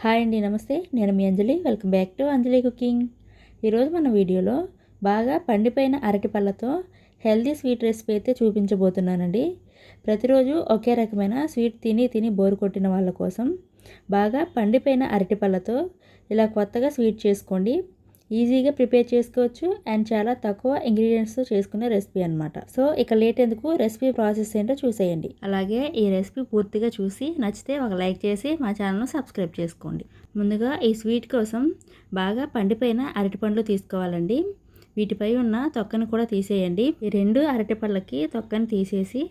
Hi అండి, నమస్తే. నేను మీ Anjali. Welcome back to Anjali cooking. ఈరోజు మన వీడియోలో బాగా పండిపోయిన అరటి పళ్ళతో హెల్దీ స్వీట్ రెసిపీ అయితే చూపించబోతున్నానండి. ప్రతిరోజు ఒకే రకమైన స్వీట్ తిని తిని బోరు కొట్టిన వాళ్ళ కోసం బాగా పండిపోయిన అరటి పళ్ళతో ఇలా కొత్తగా స్వీట్ చేసుకోండి. ఈజీగా ప్రిపేర్ చేసుకోవచ్చు అండ్ చాలా తక్కువ ఇంగ్రీడియంట్స్తో చేసుకునే రెసిపీ అనమాట. సో ఇక లేట్ ఎందుకు, రెసిపీ ప్రాసెస్ ఏంటో చూసేయండి. అలాగే ఈ రెసిపీ పూర్తిగా చూసి నచ్చితే ఒక లైక్ చేసి మా ఛానల్ను సబ్స్క్రైబ్ చేసుకోండి. ముందుగా ఈ స్వీట్ కోసం బాగా పండిపోయిన అరటిపండ్లు తీసుకోవాలండి. వీటిపై ఉన్న తొక్కను కూడా తీసేయండి. ఈ రెండు అరటిపళ్ళకి తొక్కను తీసేసి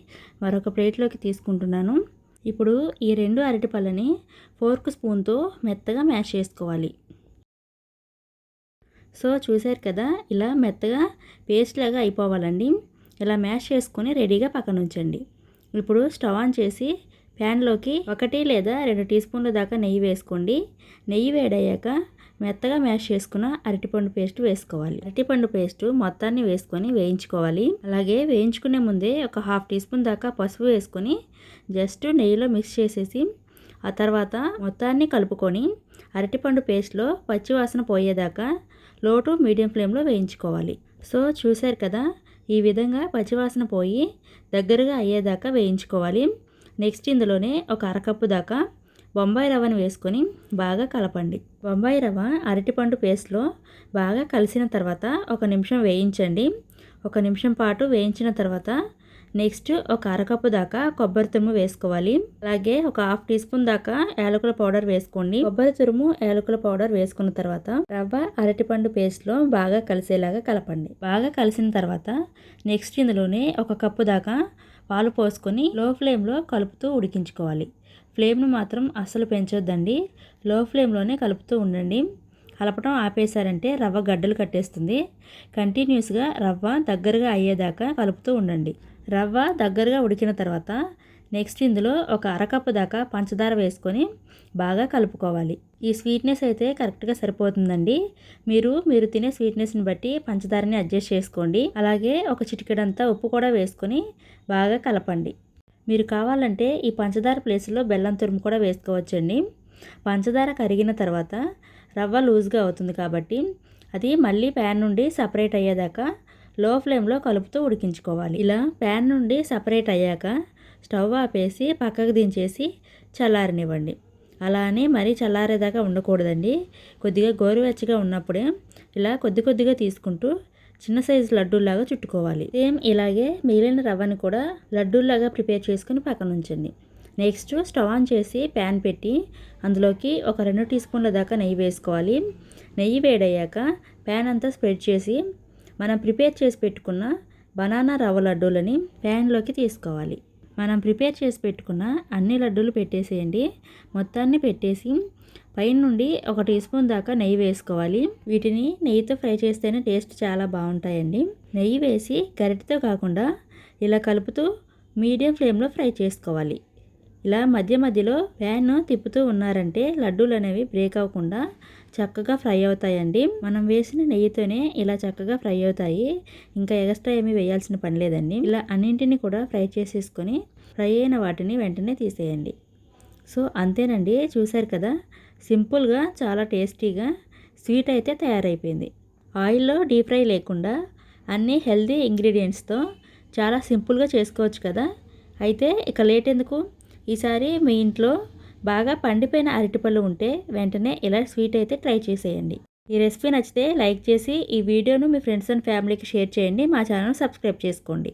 మరొక ప్లేట్లోకి తీసుకుంటున్నాను. ఇప్పుడు ఈ రెండు అరటిపళ్ళని ఫోర్క్ స్పూన్తో మెత్తగా మ్యాష్ చేసుకోవాలి. సో చూసారు కదా, ఇలా మెత్తగా పేస్ట్ లాగా అయిపోవాలండి. ఇలా మ్యాష్ చేసుకొని రెడీగా పక్కన ఉంచండి. ఇప్పుడు స్టవ్ ఆన్ చేసి ప్యాన్లోకి 1 లేదా 2 టీ స్పూన్ల దాకా నెయ్యి వేసుకోండి. నెయ్యి వేడయ్యాక మెత్తగా మ్యాష్ చేసుకున్న అరటిపండు పేస్ట్ వేసుకోవాలి. అరటిపండు పేస్ట్ మొత్తాన్ని వేసుకొని వేయించుకోవాలి. అలాగే వేయించుకునే ముందే ఒక 1/2 టీ స్పూన్ దాకా పసుపు వేసుకొని జస్ట్ నెయ్యిలో మిక్స్ చేసేసి ఆ తర్వాత మొత్తాన్ని కలుపుకొని అరటిపండు పేస్ట్లో పచ్చివాసన పోయేదాకా లో టు మీడియం ఫ్లేమ్లో వేయించుకోవాలి. సో చూసారు కదా, ఈ విధంగా పచ్చివాసన పోయి దగ్గరగా అయ్యేదాకా వేయించుకోవాలి. నెక్స్ట్ ఇందులోనే ఒక అరకప్పు దాకా బొంబాయి రవ్వను వేసుకొని బాగా కలపండి. బొంబాయి రవ్వ అరటిపండు పేస్ట్లో బాగా కలిసిన తర్వాత 1 నిమిషం వేయించండి. 1 నిమిషం పాటు వేయించిన తర్వాత నెక్స్ట్ ఒక అరకప్పు దాకా కొబ్బరి తురుము వేసుకోవాలి. అలాగే ఒక 1/2 టీ స్పూన్ దాకా యాలకుల పౌడర్ వేసుకోండి. కొబ్బరి తురుము యాలకుల పౌడర్ వేసుకున్న తర్వాత రవ్వ అరటిపండు పేస్ట్లో బాగా కలిసేలాగా కలపండి. బాగా కలిసిన తర్వాత నెక్స్ట్ ఇందులోనే 1 కప్పు దాకా పాలు పోసుకొని లో ఫ్లేమ్లో కలుపుతూ ఉడికించుకోవాలి. ఫ్లేమ్ను మాత్రం అస్సలు పెంచొద్దండి, లో ఫ్లేమ్లోనే కలుపుతూ ఉండండి. కలపడం ఆపేశారంటే రవ్వ గడ్డలు కట్టేస్తుంది. కంటిన్యూస్గా రవ్వ దగ్గరగా అయ్యేదాకా కలుపుతూ ఉండండి. రవ్వ దగ్గరగా ఉడికిన తర్వాత నెక్స్ట్ ఇందులో ఒక అరకప్పు దాకా పంచదార వేసుకొని బాగా కలుపుకోవాలి. ఈ స్వీట్నెస్ అయితే కరెక్ట్గా సరిపోతుందండి. మీరు తినే స్వీట్నెస్ని బట్టి పంచదారని అడ్జస్ట్ చేసుకోండి. అలాగే ఒక చిటికెడంతా ఉప్పు కూడా వేసుకొని బాగా కలపండి. మీరు కావాలంటే ఈ పంచదార ప్లేస్లో బెల్లం తురుము కూడా వేసుకోవచ్చండి. పంచదార కరిగిన తర్వాత రవ్వ లూజ్గా అవుతుంది కాబట్టి అది మళ్ళీ ప్యాన్ నుండి సపరేట్ అయ్యేదాకా లో ఫ్లేమ్లో కలుపుతూ ఉడికించుకోవాలి. ఇలా ప్యాన్ నుండి సపరేట్ అయ్యాక స్టవ్ ఆపేసి పక్కకు దించేసి చల్లారనివ్వండి. అలా అని మరీ చల్లారేదాకా ఉండకూడదండి. కొద్దిగా గోరువెచ్చగా ఉన్నప్పుడే ఇలా కొద్దిగా తీసుకుంటూ చిన్న సైజు లడ్డూలాగా చుట్టుకోవాలి. సేమ్ ఇలాగే మిగిలిన రవ్వని కూడా లడ్డూలాగా ప్రిపేర్ చేసుకుని పక్కన ఉంచండి. నెక్స్ట్ స్టవ్ ఆన్ చేసి ప్యాన్ పెట్టి అందులోకి ఒక 2 టీ స్పూన్ల దాకా నెయ్యి వేసుకోవాలి. నెయ్యి వేడయ్యాక ప్యాన్ అంతా స్ప్రెడ్ చేసి మనం ప్రిపేర్ చేసి పెట్టుకున్న బనానా రవ్వ లడ్డూలని ప్యాన్లోకి తీసుకోవాలి. మనం ప్రిపేర్ చేసి పెట్టుకున్న అన్ని లడ్డూలు పెట్టేసేయండి. మొత్తాన్ని పెట్టేసి పైన నుండి 1 టీ స్పూన్ దాకా నెయ్యి వేసుకోవాలి. వీటిని నెయ్యితో ఫ్రై చేస్తేనే టేస్ట్ చాలా బాగుంటాయండి. నెయ్యి వేసి గరిటెతో కాకుండా ఇలా కలుపుతూ మీడియం ఫ్లేమ్లో ఫ్రై చేసుకోవాలి. ఇలా మధ్య మధ్యలో ప్యాన్ తిప్పుతూ ఉన్నారంటే లడ్డూలు అనేవి బ్రేక్ అవ్వకుండా చక్కగా ఫ్రై అవుతాయండి. మనం వేసిన నెయ్యితోనే ఇలా చక్కగా ఫ్రై అవుతాయి. ఇంకా ఎక్స్ట్రా ఏమీ వేయాల్సిన పని లేదండి. ఇలా అన్నింటినీ కూడా ఫ్రై చేసేసుకొని ఫ్రై అయిన వాటిని వెంటనే తీసేయండి. సో అంతేనండి, చూసారు కదా, సింపుల్గా చాలా టేస్టీగా స్వీట్ అయితే తయారైపోయింది. ఆయిల్లో డీప్ ఫ్రై లేకుండా అన్ని హెల్దీ ఇంగ్రీడియంట్స్తో చాలా సింపుల్గా చేసుకోవచ్చు కదా. అయితే ఇక లేట్ ఎందుకు, ఈసారి మీ ఇంట్లో బాగా పండిపోయిన అరటిపళ్ళు ఉంటే వెంటనే ఇలా స్వీట్ అయితే ట్రై చేసేయండి. ఈ రెసిపీ నచ్చితే లైక్ చేసి ఈ వీడియోను మీ ఫ్రెండ్స్ అండ్ ఫ్యామిలీకి షేర్ చేయండి. మా ఛానల్ సబ్స్క్రైబ్ చేసుకోండి.